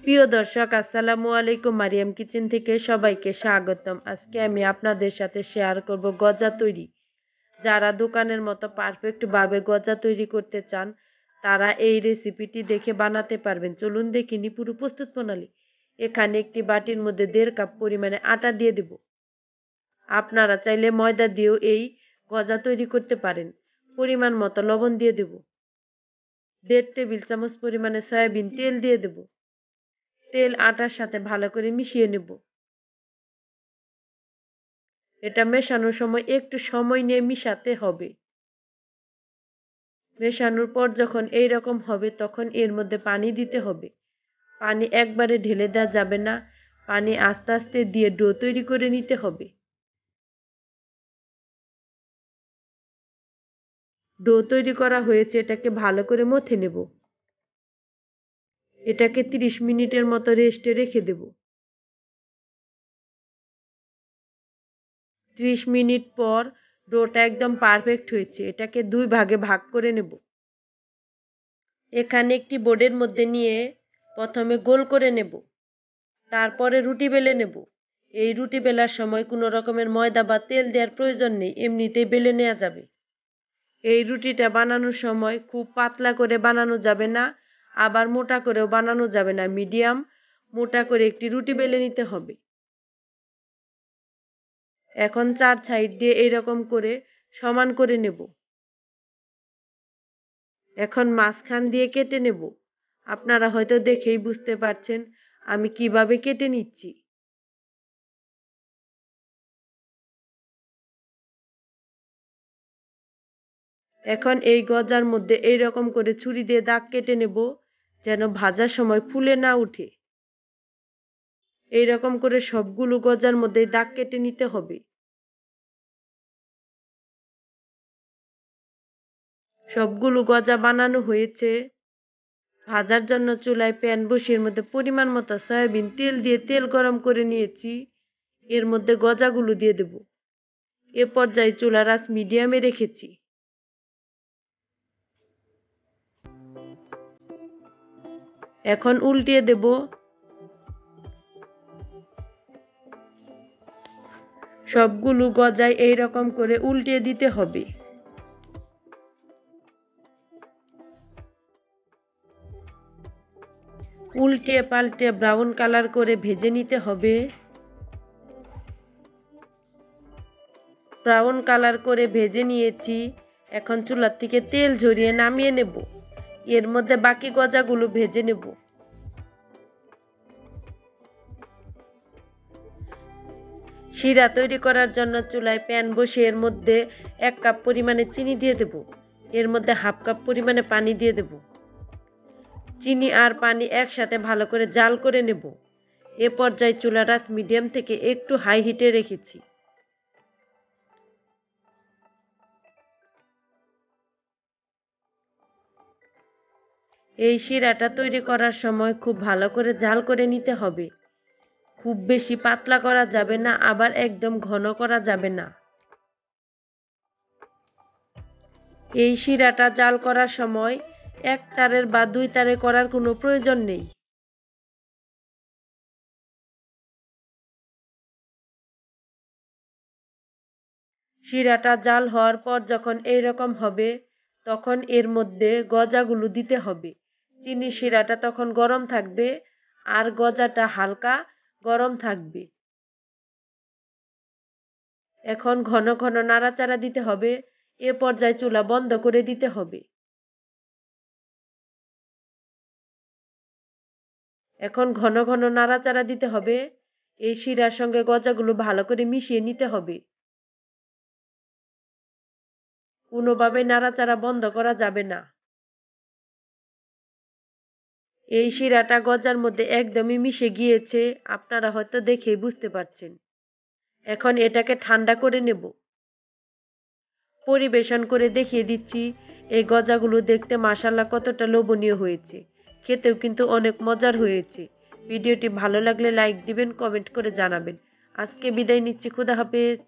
প্রিয় দর্শক, আসসালামু আলাইকুম। মারিয়াম কিচেন থেকে সবাইকে স্বাগতম। আজকে আমি আপনাদের সাথে শেয়ার করব গজা তৈরি। যারা দোকানের মতো পারফেক্টভাবে গজা তৈরি করতে চান তারা এই রেসিপিটি দেখে বানাতে পারবেন। চলুন দেখে নিই পুরো প্রস্তুত প্রণালী। এখানে একটি বাটির মধ্যে 1.5 কাপ পরিমাণে আটা দিয়ে দেব। আপনারা চাইলে ময়দা দিয়েও এই গজা তৈরি করতে পারেন। পরিমাণ মতো লবণ দিয়ে দেব। 1.5 টেবিল চামচ পরিমাণে সয়াবিন তেল দিয়ে দেব। তেল আটার সাথে ভালো করে মিশিয়ে নেব। এটা মেশানোর সময় একটু সময় নিয়ে মিশাতে হবে। মেশানোর পর যখন এই রকম হবে তখন এর মধ্যে পানি দিতে হবে। পানি একবারে ঢেলে দেওয়া যাবে না, পানি আস্তে আস্তে দিয়ে ডো তৈরি করে নিতে হবে। ডো তৈরি করা হয়েছে, এটাকে ভালো করে মথে নেব। এটাকে 30 মিনিটের মতো রেস্টে রেখে দেব। 30 মিনিট পর ডোটা একদম পারফেক্ট হয়েছে। এটাকে 2 ভাগে ভাগ করে নেব। এখানে একটি বোর্ডের মধ্যে নিয়ে প্রথমে গোল করে নেব, তারপরে রুটি বেলে নেব। এই রুটি বেলার সময় কোনো রকমের ময়দা বা তেল দেওয়ার প্রয়োজন নেই, এমনিতেই বেলে নেওয়া যাবে। এই রুটিটা বানানোর সময় খুব পাতলা করে বানানো যাবে না, আবার মোটা করেও বানানো যাবে না। মিডিয়াম মোটা করে একটি রুটি বেলে নিতে হবে। এখন 4 সাইড দিয়ে এইরকম করে সমান করে নেব। এখন মাঝখান দিয়ে কেটে নেব। আপনারা হয়তো দেখেই বুঝতে পারছেন আমি কিভাবে কেটে নিচ্ছি। এখন এই গজার মধ্যে এইরকম করে ছুরি দিয়ে দাগ কেটে নেব, যেন ভাজার সময় ফুলে না উঠে। এইরকম করে সবগুলো গজার মধ্যে দাগ কেটে নিতে হবে। সবগুলো গজা বানানো হয়েছে। ভাজার জন্য চুলায় প্যান বসিয়ে এর মধ্যে পরিমাণ মতো সয়াবিন তেল দিয়ে তেল গরম করে নিয়েছি। এর মধ্যে গজাগুলো দিয়ে দেব। এ পর্যায়ে চুলার আঁচ মিডিয়ামে রেখেছি। এখন উল্টিয়ে দেব। সবগুলো গজায় এইরকম করে উল্টিয়ে দিতে হবে। উল্টিয়ে পাল্টে ব্রাউন কালার করে ভেজে নিতে হবে। ব্রাউন কালার করে ভেজে নিয়েছি। এখন চুলার থেকে তেল ঝরিয়ে নামিয়ে নেব। এর মধ্যে বাকি গজাগুলো ভেজে নেব। শিরা তৈরি করার জন্য চুলায় প্যান বসিয়ে এর মধ্যে 1 কাপ পরিমাণে চিনি দিয়ে দেব। এর মধ্যে 1/2 কাপ পরিমাণে পানি দিয়ে দেব। চিনি আর পানি একসাথে ভালো করে জাল করে নেব। এ পর্যায়ে চুলার আঁচ মিডিয়াম থেকে একটু হাই হিটে রেখেছি। এই শিরাটা তৈরি করার সময় খুব ভালো করে জাল করে নিতে হবে। খুব বেশি পাতলা করা যাবে না, আবার একদম ঘন করা যাবে না। এই শিরাটা জাল করার সময় 1 তারের বা 2 তারে করার কোনো প্রয়োজন নেই। শিরাটা জাল হওয়ার পর যখন এইরকম হবে তখন এর মধ্যে গজাগুলো দিতে হবে। চিনি শিরাটা তখন গরম থাকবে আর গজাটা হালকা গরম থাকবে। এখন ঘন ঘন নাড়াচাড়া দিতে হবে। এ পর্যায়ে চুলা বন্ধ করে দিতে হবে। এখন ঘন ঘন নাড়াচাড়া দিতে হবে। এই শিরার সঙ্গে গজাগুলো ভালো করে মিশিয়ে নিতে হবে। কোনোভাবে নাড়াচাড়া বন্ধ করা যাবে না। এই শিরাটা গজার মধ্যে একদমই মিশে গিয়েছে, আপনারা হয়তো দেখেই বুঝতে পারছেন। এখন এটাকে ঠান্ডা করে নেব। পরিবেশন করে দেখিয়ে দিচ্ছি এই গজাগুলো দেখতে মাশাআল্লাহ কতটা লোভনীয় হয়েছে। খেতেও কিন্তু অনেক মজার হয়েছে। ভিডিওটি ভালো লাগলে লাইক দিবেন, কমেন্ট করে জানাবেন। আজকে বিদায় নিচ্ছি। খোদা হাফেজ।